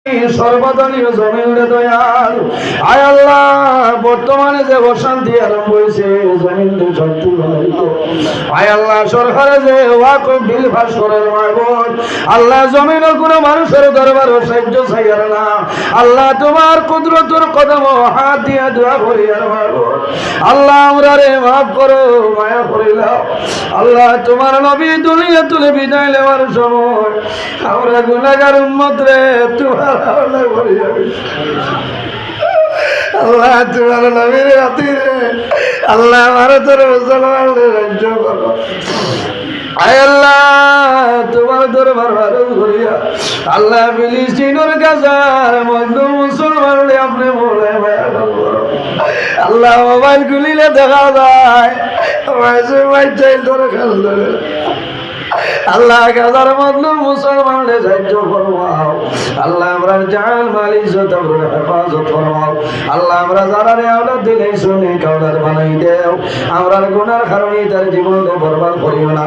সর্বদলীয় জমিনে দয়াল আয় আল্লাহ বর্তমানে যে অশান্তি আরম্ভ হয়েছে জমিনে শক্তি আয় আল্লাহ সরকারে যে ওয়াকফ বিল পাস করার মাহবুব আল্লাহ জমিনে কোনো মানুষের দরবার সাহায্য চাইয়ার না আল্লাহ তোমার কুদরতের কদম হাত দিয়ে দোয়া করি আর মাহবুব আল্লাহ আমরা রে মাফ করো মায়া করিলাম আল্লাহ তোমার নবী দুনিয়া তুলে বিদায় নেওয়ার সময় আমরা গুনাহগার উম্মত রে তোমার আল্লাহ তোমার নবীর হাতিরে আল্লাহ ভারতের মুসলমান রাজ্য করো আয় আল্লাহ তোমার দরবার ভারত করিয়া আল্লাহ ফিলিস্তিনের গাজার মজলুম মুসলমান আপনি বলে আল্লাহ মোবাইল খুলিলে দেখা যায় আল্লাহ গাজার মজলুম মুসলমানদের সাহায্য ফরমাও আল্লাহ আমরা জান মাল ইজ্জত আমরা হেফাজত ফরমাও আল্লাহ আমরা যারা রে আওলাদ দিলে শুনে কাওলার বানাই দেও আমরা গুনার কারণে তার জীবনকে বরবাদ করিও না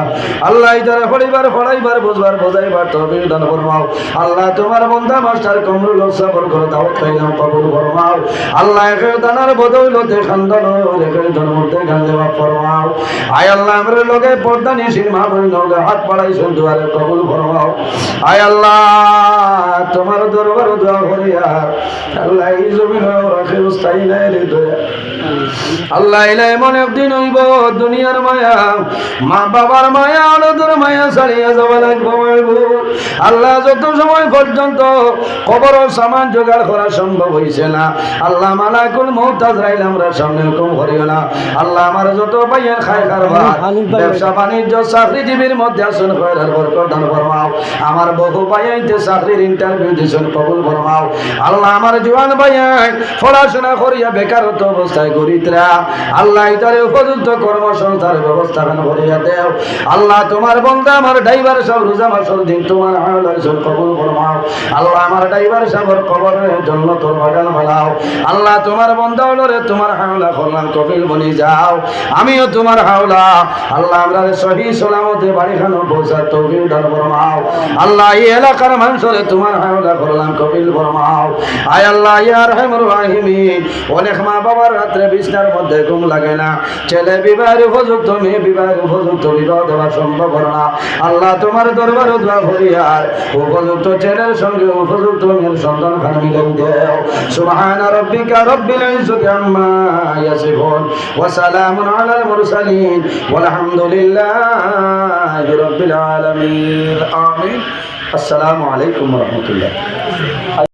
আল্লাহ তার পরিবার পড়াইবার বুঝবার বোঝাইবার তৌফিক দান ফরমাও আল্লাহ তোমার বান্দা মাস্টার কমরুল সবর করে দাওয়াত খাইলাম কবুল ফরমাও আল্লাহ একে দানার বদৌলতে খানদান রেখে জন্মতে গান্ধে মাফ ফরমাও আয় আল্লাহ আমরা লোকে পর্দা নিশিন মা বইন হাত পাড়াইছেন দুয়ারে কবুল ফরমাও আয় আল্লাহ তোমার দরবার দোয়া করিয়া আল্লাহ এই জমিন রাখে স্থায়ী নাই রে দয়া আল্লাহ এলাই এমন একদিন হইব দুনিয়ার মায়া মা বাবার মায়া আলাদার মায়া ছাড়িয়া যাওয়া লাগবো আল্লাহ যত সময় পর্যন্ত কবর সামান জোগাড় করা সম্ভব হইছে না আল্লাহ মালাকুল মউত আজরাইল আমরা সামনে হুকুম করিও না আল্লাহ আমার যত ভাইয়ের খায় কারবার ব্যবসা বাণিজ্য চাকরিজীবীর মধ্যে আসুন খয়রার বরকত দান ফরমাও আমার বহু ভাইয়াইতে চাকরির ইন্টারভিউ দিছেন কবুল ফরমাও আল্লাহ আমার জওয়ান ভাইয়াই পড়াশোনা করিয়া বেকারত্ব অবস্থায় গরিতরা আল্লাহ ইতারে উপযুক্ত কর্মসংস্থার ব্যবস্থা করিয়া দেও আল্লাহ তোমার বান্দা আমার ড্রাইভার সব রোজা মাসের দিন তোমার আয়োজন কবুল ফরমাও আল্লাহ আমার ড্রাইভার সাহেবের কবরের জন্য তোর বাগান বানাও আল্লাহ তোমার বান্দা হলরে তোমার হাওলা করলাম কবিল বনি যাও আমিও তোমার হাওলা আল্লাহ আমরা সহি সালামতে বাড়িখানো পৌঁছার তৌফিক দান ফরমাও আল্লাহ এই এলাকার মানুষরে তোমার হাওলা করলাম কবিল ফরমাও আয় আল্লাহ ইয়া রহমান রাহিমিন অনেক মা বাবার রাত্রে বিছনার মধ্যে ঘুম লাগে না ছেলে বিবাহের উপযুক্ত মেয়ে বিবাহের উপযুক্ত বিবাহ দেওয়া সম্ভব না আল্লাহ তোমার দরবারে দোয়া করি আর উপযুক্ত ছেলের সঙ্গে উপযুক্ত মেয়ের সন্তান খান মিলাই দেও সুবহান রাব্বিকা রব্বিল ইজ্জতি আম্মা ইয়াসিফুন ওয়া সালামুন আলাল মুরসালিন ওয়ালহামদুলিল্লাহি রাব্বিল আলামিন আমিন আসসালামু আলাইকুম ওয়া রাহমাতুল্লাহ।